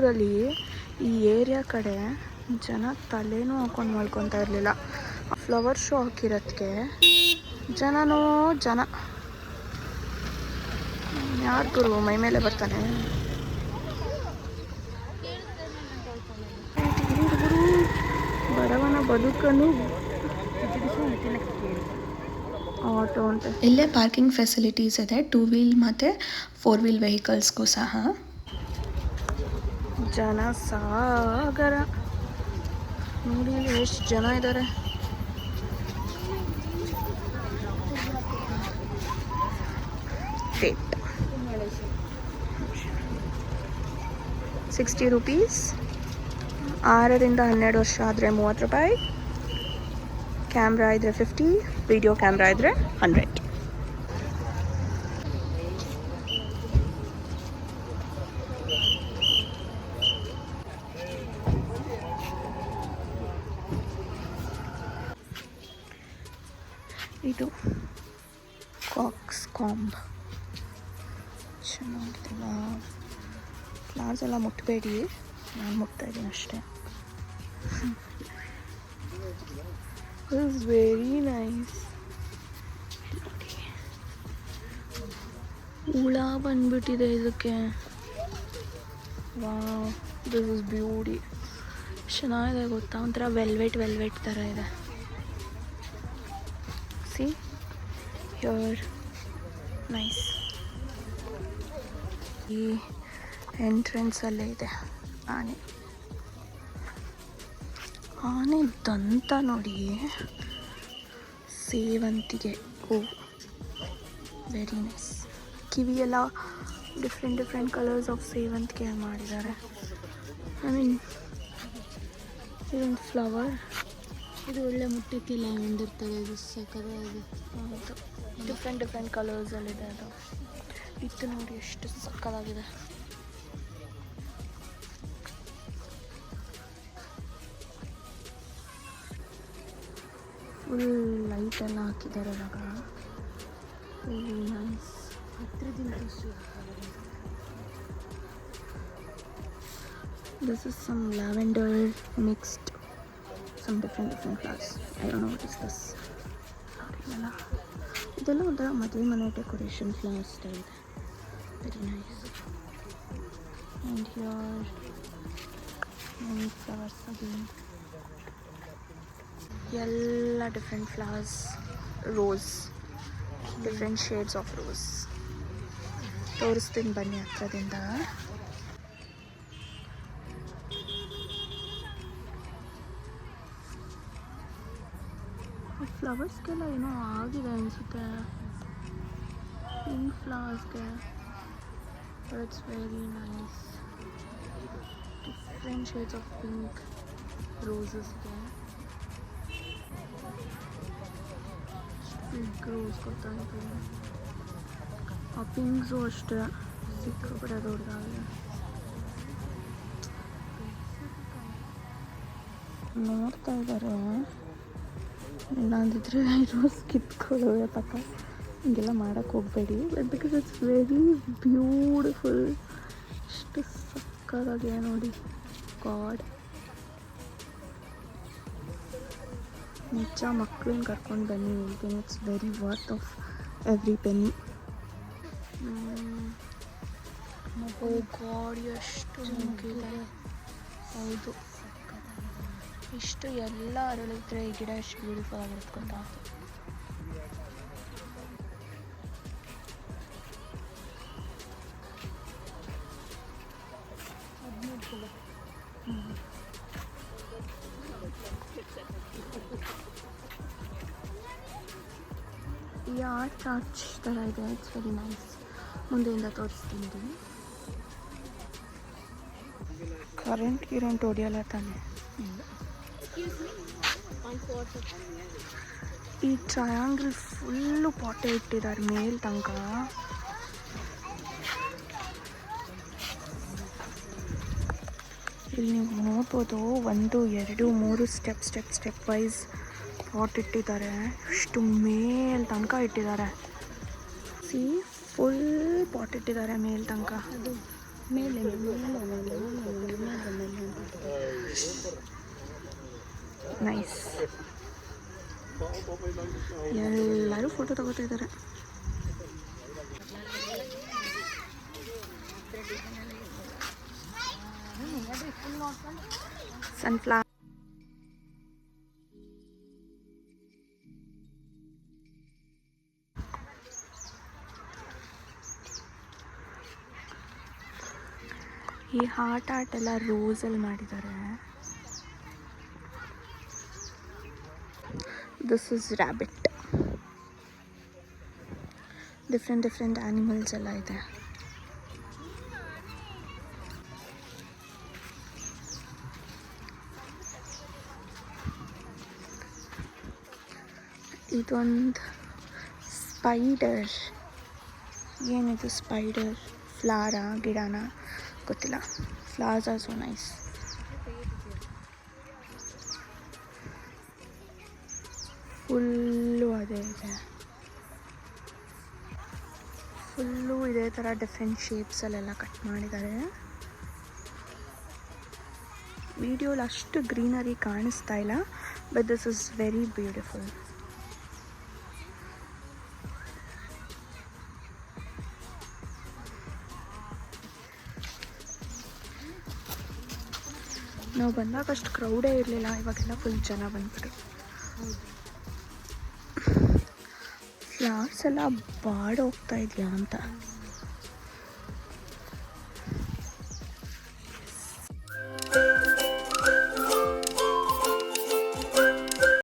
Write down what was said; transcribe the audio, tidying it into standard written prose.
ಊರಲ್ಲಿ ಈ ಏರಿಯಾ ಕಡೆ ಜನ ತಲೆನೂ ಹಾಕೊಂಡು ಮಾಡ್ಕೊತಾ ಇರಲಿಲ್ಲ. ಫ್ಲವರ್ ಶೋ ಹಾಕಿರೋದಕ್ಕೆ ಜನನೋ ಜನ. ಯಾರು ಗುರು ಮೈ ಮೇಲೆ ಬರ್ತಾನೆ. ಬಡವನ ಬದುಕನ್ನು ಆಟೋ ಅಂತ. ಇಲ್ಲೇ ಪಾರ್ಕಿಂಗ್ ಫೆಸಿಲಿಟೀಸ್ ಇದೆ, 2 ವೀಲ್ ಮತ್ತು 4 ವೀಲ್ ವೆಹಿಕಲ್ಸ್ಗೂ ಸಹ. ಜನ ಸಾಗರ ನೋಡಿ ಎಷ್ಟು ಜನ ಇದ್ದಾರೆ. Rate 60 rupees. 6ರಿಂದ 12 ವರ್ಷ ಆದರೆ 30 ರೂಪಾಯಿ. ಕ್ಯಾಮ್ರಾ ಇದ್ದರೆ 50, ವಿಡಿಯೋ ಕ್ಯಾಮ್ರಾ ಇದ್ದರೆ 100. ಇದು ಕಾಕ್ಸ್ ಕಾಂಬ್ ಚೆನ್ನಾಗಿದೆಲ್ಲ. ಫ್ಲವರ್ಸ್ ಎಲ್ಲ ಮುಟ್ಟಬೇಡಿ, ನಾನು ಮುಟ್ತಾ ಇದ್ದೀನಿ ಅಷ್ಟೇ. Is very nice. ಹುಳ ಬಂದ್ಬಿಟ್ಟಿದೆ ಇದಕ್ಕೆ. Wow, this is beauty. ಚೆನ್ನಾಗಿದೆ ಗೊತ್ತಾ, ಒಂಥರ ವೆಲ್ವೆಟ್ ಥರ ಇದೆ. See here, nice. ಈ ಎಂಟ್ರೆನ್ಸಲ್ಲೇ ಇದೆ ಆನೆ. ಆನೆ ದಂತ ನೋಡಿ, ಸೇವಂತಿಗೆ ಹೂವು, ವೆರಿ ನೈಸ್. ಕಿವಿಯೆಲ್ಲ ಡಿಫ್ರೆಂಟ್ ಕಲರ್ಸ್ ಆಫ್ ಸೇವಂತಿಗೆ ಮಾಡಿದ್ದಾರೆ. ಐ ಮೀನ್ ಇದೊಂದು ಫ್ಲವರ್. ಇದು ಒಳ್ಳೆ ಮುಟ್ಟಕ್ಕೆಲ್ಲ ಹೊಂದಿರ್ತಾರೆ. ಇದು ಸಕ್ಕತ್ತಾಗಿದೆ. ಹೌದು, ಡಿಫ್ರೆಂಟ್ ಕಲರ್ಸಲ್ಲಿದೆ ಅದು. ಇದು ನೋಡಿ ಎಷ್ಟು ಸಕ್ಕತ್ತಾಗಿದೆ. ಫುಲ್ ಲೈಟ್ ಎಲ್ಲ ಹಾಕಿದ್ದಾರೆ ಇವಾಗ. Very nice. ಹತ್ತಿರದಿಂದ this is some lavender mixed some different flowers. I don't know what is this. ಇದೆಲ್ಲ ಒಂಥರ ಮದುವೆ ಮನೆ ಡೆಕೋರೇಷನ್ ಫ್ಲವರ್ಸ್ ಸ್ಟೈಲ್ ಇದೆ. Very nice. And here many flowers again. ಎಲ್ಲ different flowers, rose, different shades of rose. ತೋರಿಸ್ತೀನಿ ಬನ್ನಿ ಹತ್ರದಿಂದ. ಫ್ಲವರ್ಸ್ಗೆಲ್ಲ ಏನೋ ಆಗಿದೆ ಅನಿಸುತ್ತೆ, ಪಿಂಕ್ ಫ್ಲವರ್ಸ್ಗೆ. It's very nice. Different shades of pink ರೋಸಸ್ಗೆ. ಬಿಗ್ ರೋಸ್ ಗೊತ್ತಾಗುತ್ತೆ. ಆ ಪಿಂಕ್ಸು ಅಷ್ಟೇ ಸಿಕ್ಕಾಪಟ್ಟೆ ದೊಡ್ಡದಾಗಿದೆ. ನೋಡ್ತಾ ಇದ್ದಾರೆ, ಇಲ್ಲಾಂದಿದ್ರೆ ರೋಸ್ ಕಿತ್ಕೊಳ್ಳುವೆ ಪಕ್ಕ. ಹಿಂಗೆಲ್ಲ ಮಾಡೋಕ್ಕೆ ಹೋಗಬೇಡಿ. But because it's very beautiful. ಎಷ್ಟು ಸಕ್ಕತ್ತಾಗಿದೆ ನೋಡಿ. ಗಾಡ್, ನಿಜ ಮಕ್ಕಳನ್ನ ಕರ್ಕೊಂಡು ಬನ್ನಿ ಇಲ್ಲಿಗೆ. It's very worth of every penny. Oh god, ಎಷ್ಟು ಮುಗಿದೆ. ಹೌದು, ಇಷ್ಟು ಎಲ್ಲ ಅರಳಿದ್ರೆ ಈ ಗಿಡ ಎಷ್ಟು ಬ್ಯೂಟಿಫುಲ್ ಆಗಿರುತ್ತೆ ಗೊತ್ತಾ. ಈ ಆರ್ಚ್ ಥರ ಇದೆ. It's very nice. ಮುಂದೆಯಿಂದ ತೋರಿಸ್ತೀನಿ. ಕರೆಂಟ್ ಹೊಡಿಯಲ್ಲ ತಾನೆ. ಈ ಟ್ರಯಾಂಗಲ್ ಫುಲ್ಲು ಪಾಟೆ ಇಟ್ಟಿದ್ದಾರೆ ಮೇಲ್ ತನಕ. ಇಲ್ಲಿ ನೀವು ನೋಡ್ಬೋದು, 1 2 3 ಸ್ಟೆಪ್ ವೈಸ್ ಪಾಟ್ ಇಟ್ಟಿದ್ದಾರೆ. ಇಷ್ಟು ಮೇಲ್ ತನಕ ಇಟ್ಟಿದ್ದಾರೆ. ಸಿ, ಫುಲ್ ಪಾಟ್ ಇಟ್ಟಿದ್ದಾರೆ ಮೇಲ್ ತನಕ. ಮೇಲೆ ಮೇಲೆ ಮೇಲೆ ಮೇಲೆ ಮೇಲೆ ಮೇಲೆ ಮೇಲೆ ಅಂತ. ನೈಸ್. ಎಲ್ಲರೂ ಫೋಟೋ ತಗೋತಾ ಇದ್ದಾರೆ. ಸನ್ಫ್ಲವರ್ ಈ ಹಾರ್ಟ್ ಎಲ್ಲ ರೋಸಲ್ಲಿ ಮಾಡಿದ್ದಾರೆ. This is rabbit. Different animals ಎಲ್ಲ ಇದೆ. ಇದೊಂದು ಸ್ಪೈಡರ್. ಏನಿದು ಸ್ಪೈಡರ್? ಫ್ಲಾರಾ ಗಿಡನ ಗೊತ್ತಿಲ್ಲ. Flowers are so nice. Full ಅದೇ ಇದೆ. ಫುಲ್ಲು ಇದೇ ಥರ ಡಿಫ್ರೆಂಟ್ ಶೇಪ್ಸಲ್ಲೆಲ್ಲ ಕಟ್ ಮಾಡಿದ್ದಾರೆ. ವಿಡಿಯೋಲಿ ಅಷ್ಟು ಗ್ರೀನರಿ ಕಾಣಿಸ್ತಾ ಇಲ್ಲ, but this is very beautiful. ನಾವು ಬಂದಾಗ ಅಷ್ಟು ಕ್ರೌಡೇ ಇರಲಿಲ್ಲ, ಇವಾಗೆಲ್ಲ ಫುಲ್ ಜನ ಬಂದ್ಬಿಟ್ಟು. ಫ್ಲವರ್ಸ್ ಎಲ್ಲ ಬಾಡೋಗ್ತಾ ಇದೆಯಾ ಅಂತ.